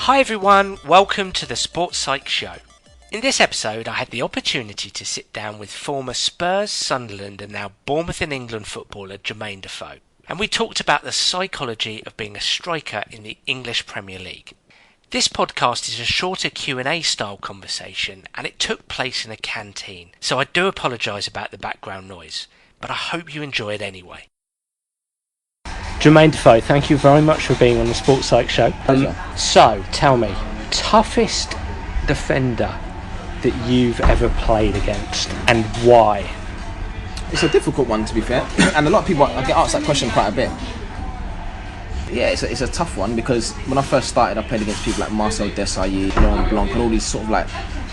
Hi everyone, welcome to the Sports Psych Show. In this episode I had the opportunity to sit down with former Spurs, Sunderland and now Bournemouth and England footballer Jermain Defoe, and we talked about the psychology of being a striker in the English Premier League. This podcast is a shorter Q&A style conversation and it took place in a canteen, so I do apologise about the background noise, but I hope you enjoy it anyway. Jermain Defoe, thank you very much for being on the Sports Psych Show. So, tell me, toughest defender that you've ever played against and why? It's a difficult one, to be fair, and a lot of people, I get asked that question quite a bit. Yeah, it's a tough one because when I first started, I played against people like Marcel Desailly, Laurent Blanc, and all these sort of like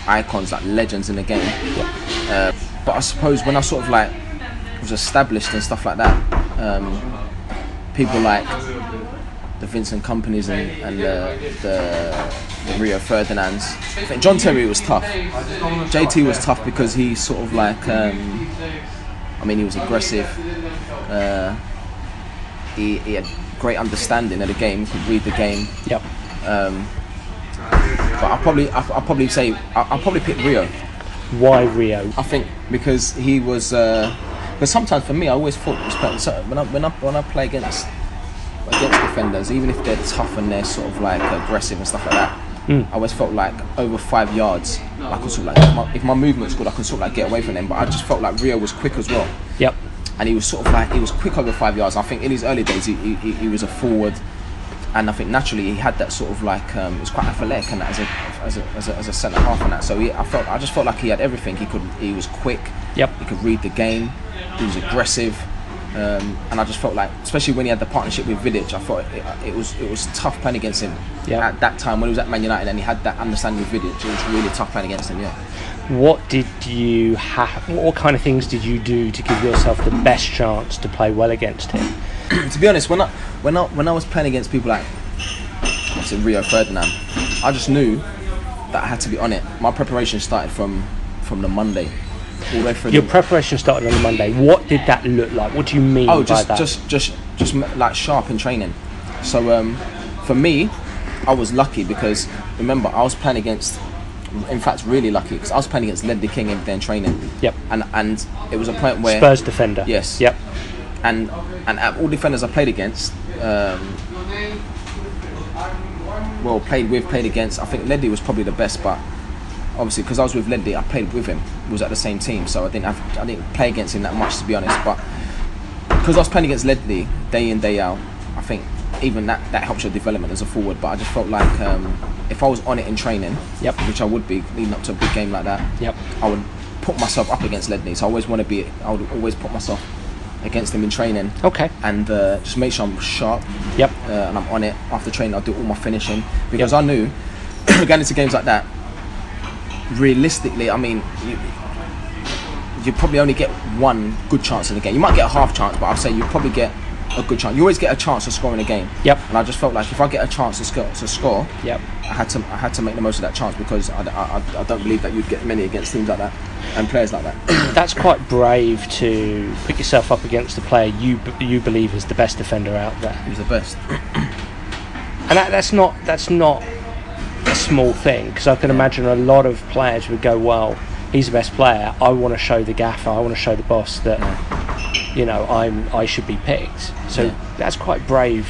icons, like legends in the game. Yeah. But I suppose when I sort of like was established and stuff like that, people like the Vincent Kompany's and the Rio Ferdinands. I think John Terry was tough. JT was tough because he sort of like, he was aggressive. He had great understanding of the game. He could read the game. Yep. But I'll probably pick Rio. Why Rio? I think because he was. Because sometimes for me, I always thought when I play against defenders, even if they're tough and they're sort of like aggressive and stuff like that, I always felt like over 5 yards, I could sort of like if my movement's good, I can sort of like get away from them. But I just felt like Rio was quick as well. Yep. And he was sort of like, he was quick over 5 yards. I think in his early days he was a forward, and I think naturally he had that sort of like he was quite athletic and that as a centre half and that. So I just felt like he had everything. He was quick. Yep. He could read the game. He was aggressive, and I just felt like, especially when he had the partnership with Vidic, I thought it was tough playing against him. Yeah. At that time when he was at Man United and he had that understanding with Vidic, it was really tough playing against him. Yeah. What did you have? What kind of things did you do to give yourself the best chance to play well against him? To be honest, when I was playing against people like Rio Ferdinand, I just knew that I had to be on it. My preparation started from the Monday. All the way through. Your preparation started on the Monday. What did that look like? What do you mean by that? Just like sharp in training. So for me, I was lucky because remember I was playing against. In fact, really lucky because I was playing against Ledley King every day in training. Yep. And it was a point where Spurs defender. Yes. Yep. And all defenders I played against, played against. I think Ledley was probably the best, but obviously because I was with Ledley, I played with him. We was at the same team, so I didn't play against him that much, to be honest. But because I was playing against Ledley day in day out, I think even that helps your development as a forward. But I just felt like if I was on it in training, yep, which I would be leading up to a big game like that, yep, I would put myself up against Ledley. So I would always put myself against him in training. Okay. And just make sure I'm sharp. Yep. And I'm on it after training. I'll do all my finishing because I knew going into games like that, realistically, I mean, you probably only get one good chance in the game. You might get a half chance, but I'd say you probably get a good chance. You always get a chance to score in a game. Yep. And I just felt like if I get a chance to score, yep, I had to make the most of that chance because I don't believe that you'd get many against teams like that and players like that. That's quite brave to put yourself up against a player you believe is the best defender out there. He's the best. And that's not a small thing, because I can imagine a lot of players would go, well, he's the best player, I want to show the gaffer, I want to show the boss that I should be picked. So that's quite brave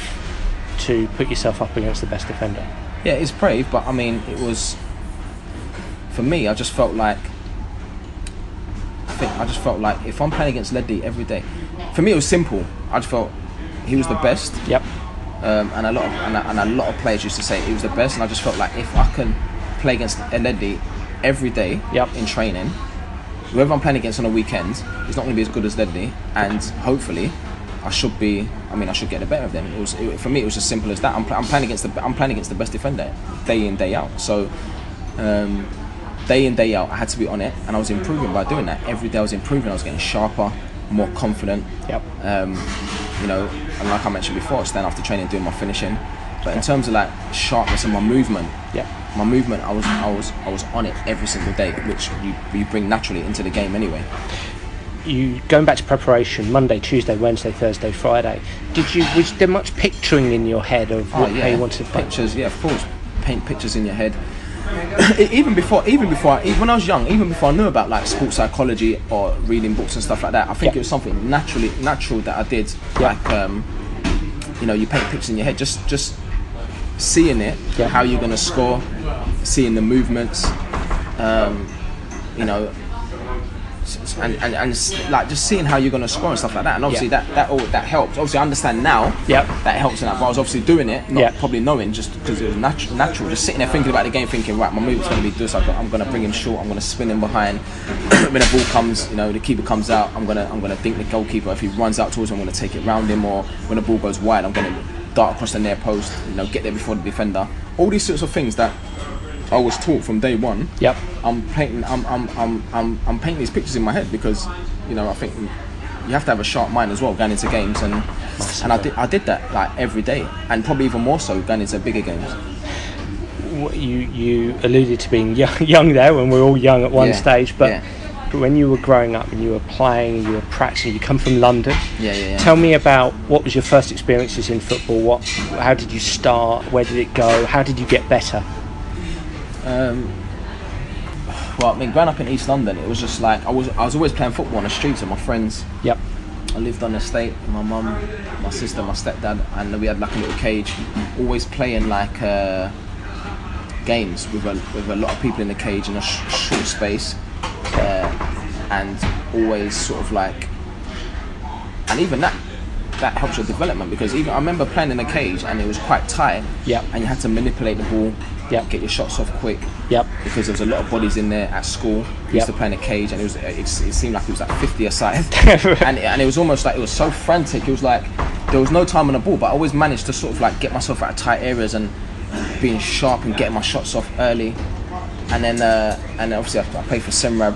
to put yourself up against the best defender. Yeah, it's brave, but I mean, it was, for me, I just felt like if I'm playing against Ledley every day, for me it was simple. I just felt he was the best. Yep. And a lot of players used to say he was the best, and I just felt like if I can play against Ledley every day, yep, in training, whoever I'm playing against on a weekend is not going to be as good as Ledley, and hopefully I should get the better of them. For me, it was as simple as that. I'm playing against the best defender day in, day out. So day in, day out, I had to be on it, and I was improving by doing that. Every day I was improving. I was getting sharper, more confident. Yep. And like I mentioned before, stand after training, doing my finishing. But in terms of like sharpness and my movement, I was on it every single day, which you bring naturally into the game anyway. You going back to preparation, Monday, Tuesday, Wednesday, Thursday, Friday. Was there much picturing in your head of how you wanted to play? Pictures? Yeah, of course. paint pictures in your head. When I was young, even before I knew about like sports psychology or reading books and stuff like that, I think it was something natural that I did. Like you paint pictures in your head, just seeing it, how you're gonna score, seeing the movements, and like just seeing how you're gonna score and stuff like that. And obviously that helps. Obviously I understand now that helps in that, but I was obviously doing it, not probably knowing, just because it was natural. Just sitting there thinking about the game, thinking, right, my move's gonna be this. I'm gonna bring him short. I'm gonna spin him behind. When the ball comes, the keeper comes out, I'm gonna think the goalkeeper. If he runs out towards him, I'm gonna take it round him. Or when the ball goes wide, I'm gonna dart across the near post. Get there before the defender. All these sorts of things that I was taught from day one. I'm painting these pictures in my head because I think you have to have a sharp mind as well going into games, and I did that like every day, and probably even more so going into bigger games. You alluded to being young there, when we were all young at one stage, but when you were growing up and you were playing, you were practicing, you come from London. Tell me about what was your first experiences in football. How did you start? Where did it go? How did you get better? Well, I mean, growing up in East London, it was just like I was always playing football on the streets with my friends. I lived on the estate with my mum, my sister, my stepdad, and we had like a little cage. Always playing like games with a lot of people in the cage in a short space, and always sort of like, and even that helps your development, because even I remember playing in a cage and it was quite tight, and you had to manipulate the ball. Get your shots off quick. Because there was a lot of bodies in there at school. We used to play in a cage, and it seemed like it was like 50 a side. and it was almost like it was so frantic. It was like there was no time on the ball, but I always managed to sort of like get myself out of tight areas and being sharp and getting my shots off early. And then obviously I played for Semrab.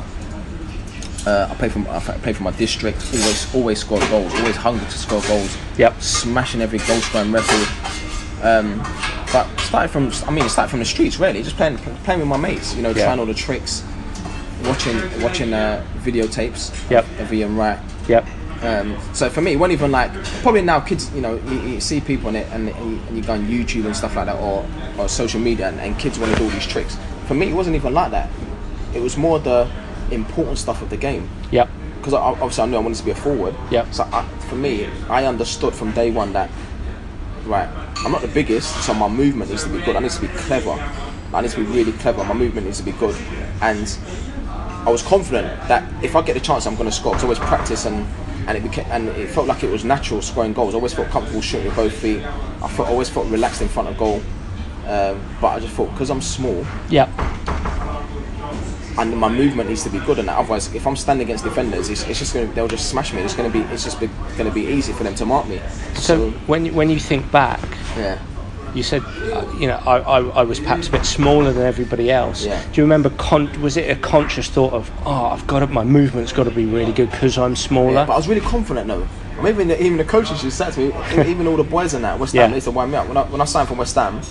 I played for my district. Always scored goals. Always hungry to score goals. Smashing every goal scoring record. But it started from the streets, really, just playing with my mates, trying all the tricks, watching videotapes of Ian Wright. So for me, it wasn't even like, probably now kids, you see people on it and you go on YouTube and stuff like that, or social media, and kids want to do all these tricks. For me, it wasn't even like that. It was more the important stuff of the game. Because obviously I knew I wanted to be a forward. So for me, I understood from day one that, right, I'm not the biggest, so my movement needs to be good. I need to be clever. I need to be really clever. My movement needs to be good. And I was confident that if I get the chance, I'm going to score. Because I always practice, and it felt like it was natural scoring goals. I always felt comfortable shooting with both feet. I always felt relaxed in front of goal. But I just thought, because I'm small, and my movement needs to be good, and otherwise, if I'm standing against defenders, they'll just smash me. It's going to be easy for them to mark me. So when you think back, you said, I was perhaps a bit smaller than everybody else. Do you remember? Was it a conscious thought of, my movement's got to be really good because I'm smaller? But I was really confident though. Maybe even the coaches used to say to me, even all the boys in that West Ham, they used to wind me up. When I signed for West Ham,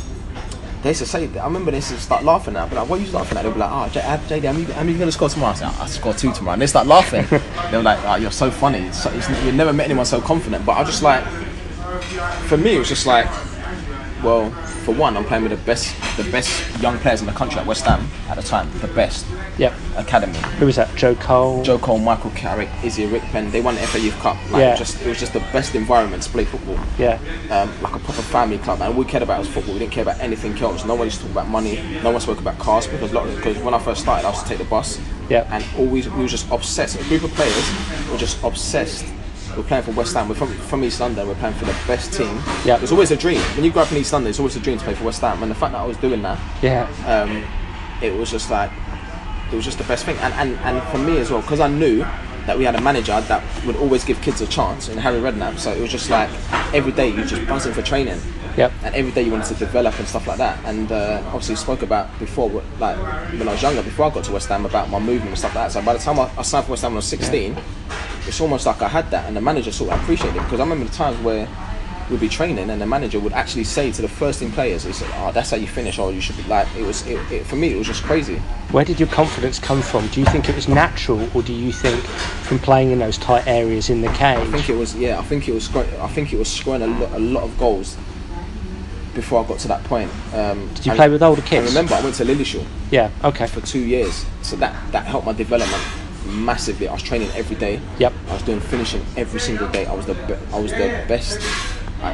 they used to say, I remember they used to start laughing at. But like, what are you laughing at? They'd be like, JD, how are you going to score tomorrow? I said, I'll score 2 tomorrow. And they start laughing. They were like, you're so funny. You've never met anyone so confident. But I was just like, for me, it was just like, well, for one, I'm playing with the best young players in the country at West Ham at the time. The best. Academy. Who was that? Joe Cole, Michael Carrick, Izzy Rickpen. They won the FA Youth Cup. It was just the best environment to play football. Like a proper family club. And all we cared about was football. We didn't care about anything else. No one used to talk about money. No one spoke about cars, because when I first started, I used to take the bus. And we were just obsessed. A group of players were just obsessed. We're playing for West Ham. We're from East London. We're playing for the best team. It's always a dream. When you grow up in East London, it's always a dream to play for West Ham. And the fact that I was doing that, it was just like, it was just the best thing. And for me as well, because I knew that we had a manager that would always give kids a chance in Harry Redknapp. So it was just like every day you just buzzing for training. And every day you wanted to develop and stuff like that. And obviously spoke about before, like when I was younger, before I got to West Ham, about my movement and stuff like that. So by the time I signed for West Ham when I was 16, it's almost like I had that, and the manager sort of appreciated it, because I remember the times where we'd be training and the manager would actually say to the first team players, he said, that's how you finish, or you should be like, for me it was just crazy. Where did your confidence come from? Do you think it was natural, or do you think from playing in those tight areas in the cage? I think it was scoring a lot of goals before I got to that point. Did you play with older kids? I remember I went to Lillishall. Yeah. Okay. For 2 years, so that helped my development massively. I was training every day. Yep. I was doing finishing every single day. I was the best.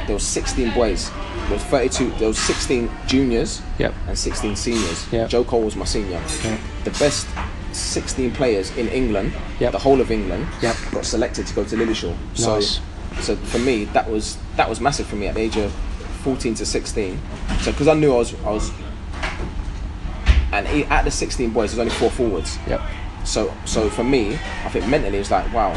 There was 16 boys. There was 32. There was 16 juniors. Yep. And 16 seniors. Yep. Joe Cole was my senior. Yep. The best 16 players in England. Yep. The whole of England. Yep. Got selected to go to Lillishall. Nice. So for me, that was massive for me at the age of 14 to 16. So because I knew I was, and at the 16 boys, there's only 4 forwards. Yep. So for me, I think mentally it was like, wow,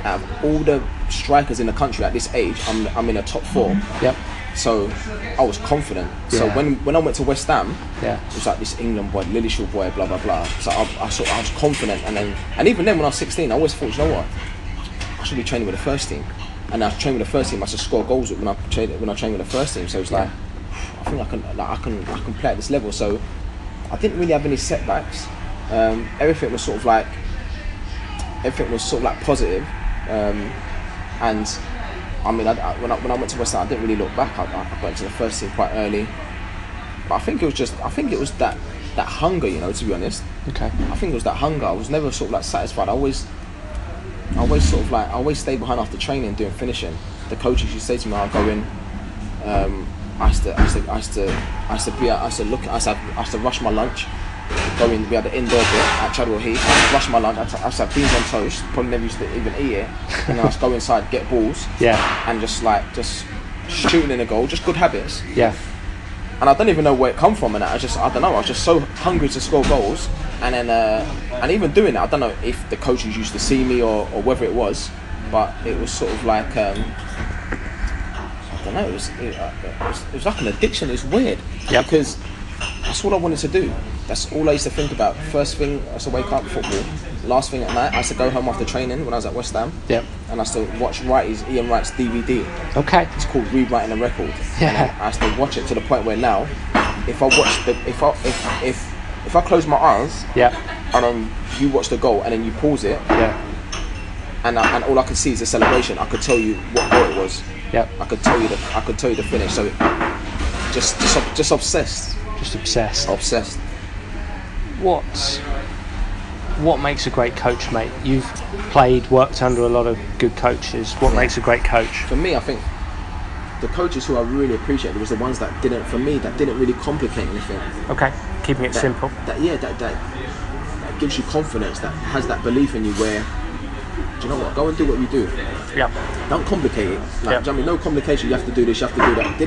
out of all the strikers in the country at this age, I'm in a top 4. Yep. So I was confident. Yeah. So when I went to West Ham, yeah, it was like this England boy, Lillishall boy, blah blah blah. So I was confident, and even then when I was 16, I always thought, you know what, I should be training with the first team. And I was training with the first team. I should score goals when I trained with the first team. So it was like, I think I can play at this level. So I didn't really have any setbacks. Everything was sort of like positive. And I mean, when I went to West Ham, I didn't really look back. I went to the first team quite early. But I think it was that hunger, you know, to be honest. Okay. I think it was that hunger. I was never sort of like satisfied. I always stayed behind after training doing finishing. The coaches used to say to me, I'll go in. I used to rush my lunch. Go in, we had the indoor bit at Chadwell Heath. I rush my lunch. I used to have beans on toast. Probably never used to even eat it. And then I used to go inside, get balls. Yeah. And just shooting in a goal. Just good habits. Yeah. And I don't even know where it come from. And I don't know. I was just so hungry to score goals. And then, and even doing that, I don't know if the coaches used to see me or whether it was, but it was sort of like, I don't know, it was like an addiction. It's weird. Yep. Because that's all I wanted to do. That's all I used to think about. First thing, I used to wake up, football. Last thing at night, I used to go home after training when I was at West Ham. Yep. And I used to watch Ian Wright's DVD. Okay. It's called Rewriting a Record. Yeah. And I used to watch it to the point where now, if I close my eyes, yeah, and then you watch the goal and then you pause it, yeah, and all I could see is the celebration, I could tell you what goal it was. yeah, I could tell you the finish. So just obsessed. Just obsessed. What makes a great coach, mate? You've worked under a lot of good coaches. What makes a great coach? For me, I think the coaches who I really appreciated was the ones that didn't really complicate anything. Okay, keeping it simple. That gives you confidence, that has that belief in you where, do you know what, go and do what you do. Yeah. Don't complicate it. Like, yep. Do you know what I mean? No complication, you have to do this, you have to do that.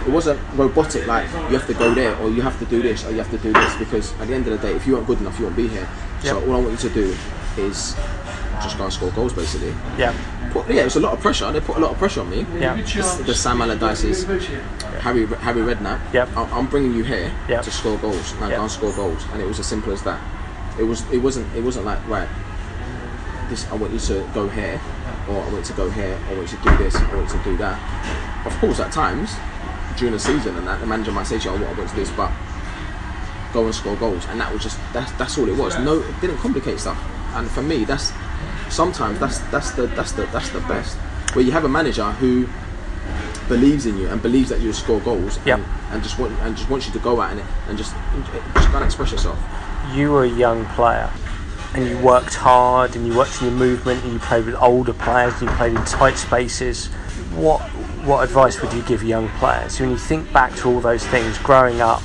It wasn't robotic, like you have to go there or you have to do this or you have to do this, because at the end of the day, if you aren't good enough, you won't be here. Yep. So all I want you to do is just go and score goals, basically. Yeah. It was a lot of pressure. They put a lot of pressure on me. Yeah. The Sam Allardyce's, Harry Redknapp. Yep. I'm bringing you here yep. to score goals. Now go and score goals, and it was as simple as that. It wasn't like, right, this, I want you to go here, or I want you to go here, I want you to do this, I want you to do that. Of course, at times during the season, and that the manager might say to you, I want to do this, but go and score goals, and that was just that's all it was. No, it didn't complicate stuff. And for me, that's the best, where you have a manager who believes in you and believes that you'll score goals, yep. and just wants you to go out and just go and express yourself. You were a young player, and you worked hard, and you worked in your movement, and you played with older players, and you played in tight spaces. What advice would you give young players? When you think back to all those things growing up,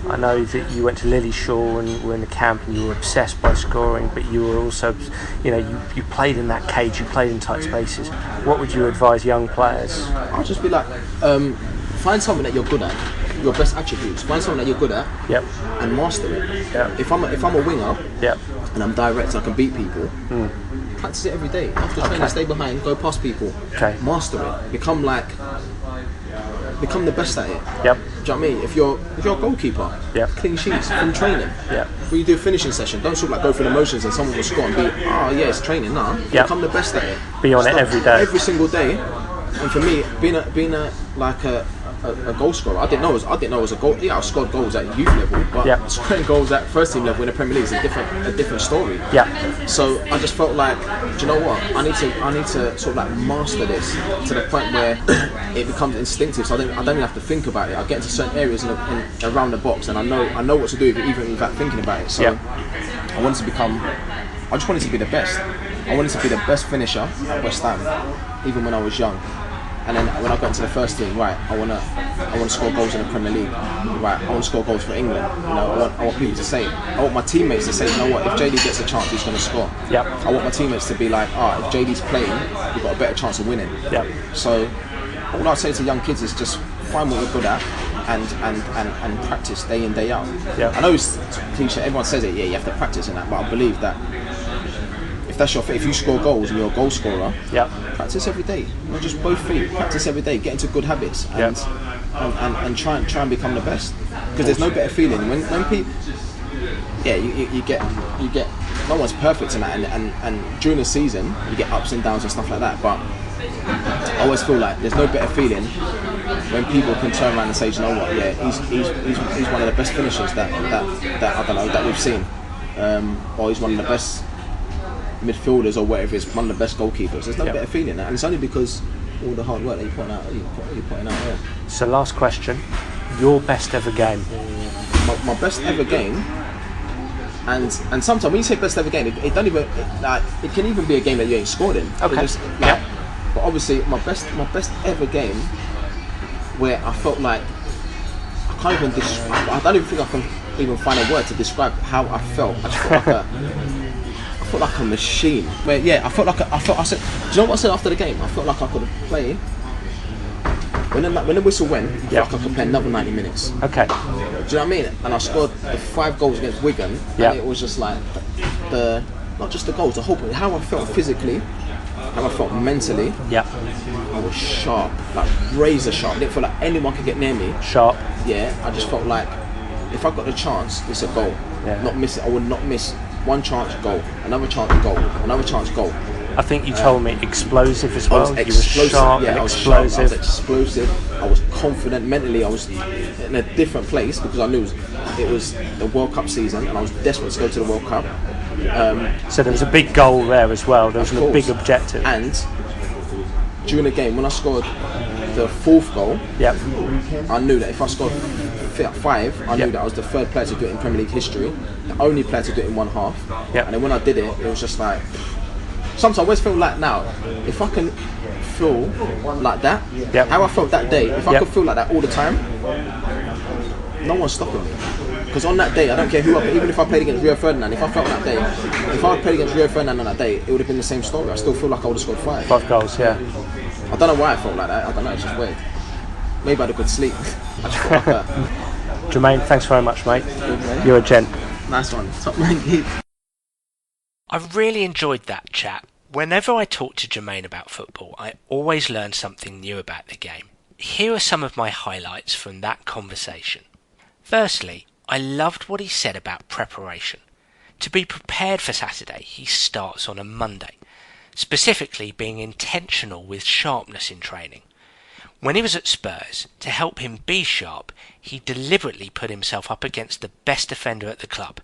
I know that you went to Lillishall and you were in the camp and you were obsessed by scoring, but you were also, you played in that cage, you played in tight spaces. What would you advise young players? I'll just be like, find something that you're good at, your best attributes. Find something that you're good at, yep. and master it. Yep. If I'm a winger, yep. and I'm direct, I can beat people. Practice it every day. After training, stay behind, go past people. Okay. Master it. Become the best at it. Yep. Do you know what I mean? If you're a goalkeeper, yep. clean sheets from training. Yep. When you do a finishing session, don't sort of like go through the motions and someone will score and be, it's training. Nah, yep. Become the best at it. Be on it every day. Every single day. And for me, being a a goal scorer. I didn't know it was a goal. Yeah, I scored goals at youth level, but scoring goals at first team level in the Premier League is a different story. Yeah. So I just felt like, do you know what? I need to sort of like master this to the point where it becomes instinctive. So I don't even have to think about it. I get into certain areas around the box, and I know what to do even without thinking about it. So I just wanted to be the best. I wanted to be the best finisher at West Ham, even when I was young. And then when I got into the first team, right, I want to score goals in the Premier League. Right, I want to score goals for England. You know, I want people to say, I want my teammates to say, you know what, if JD gets a chance, he's going to score. Yep. I want my teammates to be like, if JD's playing, we've got a better chance of winning. Yep. So all I say to young kids is just find what you're good at and practice day in, day out. Yep. I know it's cliche, everyone says it, you have to practice and that, but I believe that if that's your thing, if you score goals and you're a goal scorer, practice every day. Not just both feet. Practice every day. Get into good habits and try and become the best. Because there's no better feeling when people. Yeah, you get. No one's perfect in that, and during the season you get ups and downs and stuff like that. But I always feel like there's no better feeling when people can turn around and say, you know what? Yeah, he's one of the best finishers that I don't know that we've seen, or he's one of the best midfielders or whatever, is one of the best goalkeepers. There's no better feeling that, and it's only because all the hard work that you're putting out. Yeah. So last question, your best ever game? My best ever game, and sometimes when you say best ever game, it can even be a game that you ain't scored in. Okay. But obviously my best ever game, where I felt like I don't even think I can even find a word to describe how I felt. I felt like a machine. But yeah, I said, do you know what I said after the game? I felt like I could play. When the whistle went, I felt like I could play another 90 minutes. Okay. Do you know what I mean? And I scored the 5 goals against Wigan, and it was just like the not just the goals, the whole, how I felt physically, how I felt mentally. Yeah. I was sharp, like razor sharp. I didn't feel like anyone could get near me. Sharp. Yeah, I just felt like if I got the chance, it's a goal. Yeah. Not miss it. I would not miss. One chance, goal. Another chance, goal. Another chance, goal. I think you told me explosive as well. I was explosive. You were sharp and explosive. I was explosive. I was confident. Mentally, I was in a different place because I knew it was the World Cup season and I was desperate to go to the World Cup. So there was a big goal there as well. There was a big objective. And during the game, when I scored the 4th goal, I knew that if I scored 5, I knew that I was the 3rd player to do it in Premier League history, the only player to do it in one half. And then when I did it, it was just like, sometimes I always feel like now, if I can feel like that, how I felt that day, if I could feel like that all the time, no one's stopping me. Because on that day, I don't care who even if I played against Rio Ferdinand, if I felt that day, if I played against Rio Ferdinand on that day, it would have been the same story. I still feel like I would have scored 5. 5 goals, yeah. I don't know why I felt like that. I don't know, it's just weird. Maybe I had a good sleep. I just felt like that. Jermain, thanks very much, mate. Good, mate. You're a gent. Nice one. Top man, Keith. I really enjoyed that chat. Whenever I talk to Jermain about football, I always learn something new about the game. Here are some of my highlights from that conversation. Firstly, I loved what he said about preparation. To be prepared for Saturday, he starts on a Monday, specifically being intentional with sharpness in training. When he was at Spurs, to help him be sharp, he deliberately put himself up against the best defender at the club.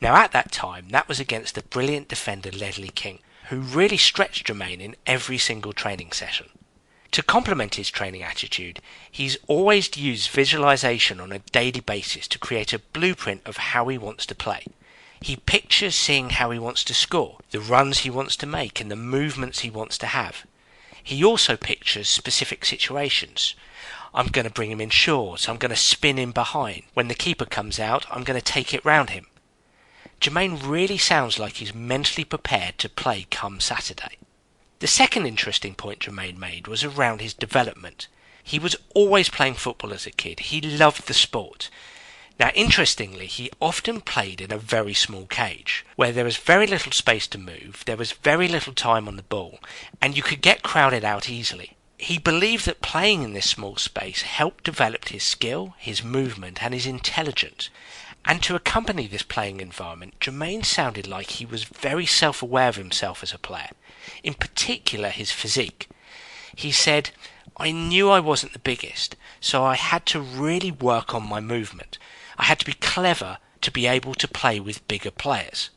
Now at that time, that was against the brilliant defender Ledley King, who really stretched Jermain in every single training session. To complement his training attitude, he's always used visualisation on a daily basis to create a blueprint of how he wants to play. He pictures seeing how he wants to score, the runs he wants to make and the movements he wants to have. He also pictures specific situations. I'm going to bring him in short, I'm going to spin in behind. When the keeper comes out, I'm going to take it round him. Jermain really sounds like he's mentally prepared to play come Saturday. The second interesting point Jermain made was around his development. He was always playing football as a kid. He loved the sport. Now, interestingly, he often played in a very small cage, where there was very little space to move, there was very little time on the ball, and you could get crowded out easily. He believed that playing in this small space helped develop his skill, his movement, and his intelligence. And to accompany this playing environment, Jermain sounded like he was very self-aware of himself as a player, in particular his physique. He said, I knew I wasn't the biggest, so I had to really work on my movement. I had to be clever to be able to play with bigger players.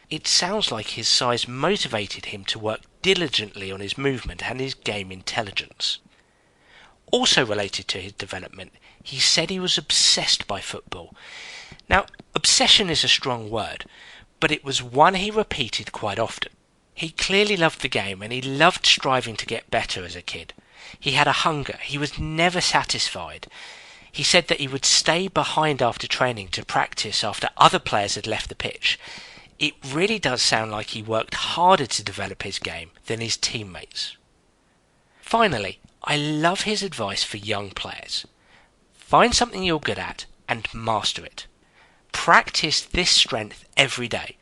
It sounds like his size motivated him to work diligently on his movement and his game intelligence. Also related to his development, he said he was obsessed by football. Now, obsession is a strong word, but it was one he repeated quite often. He clearly loved the game and he loved striving to get better as a kid. He had a hunger. He was never satisfied. He said that he would stay behind after training to practice after other players had left the pitch. It really does sound like he worked harder to develop his game than his teammates. Finally, I love his advice for young players. Find something you're good at and master it. Practice this strength every day.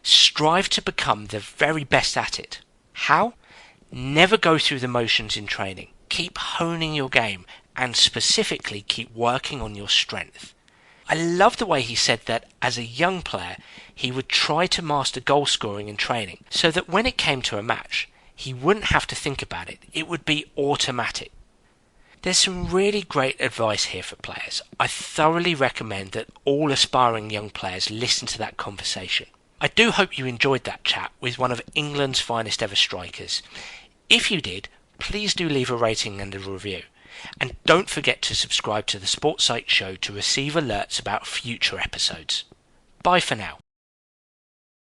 Strive to become the very best at it. How? Never go through the motions in training. Keep honing your game and specifically keep working on your strength. I love the way he said that as a young player he would try to master goal scoring in training so that when it came to a match he wouldn't have to think about it. It would be automatic. There's some really great advice here for players. I thoroughly recommend that all aspiring young players listen to that conversation. I do hope you enjoyed that chat with one of England's finest ever strikers. If you did, please do leave a rating and a review. And don't forget to subscribe to the Sports Psych Show to receive alerts about future episodes. Bye for now.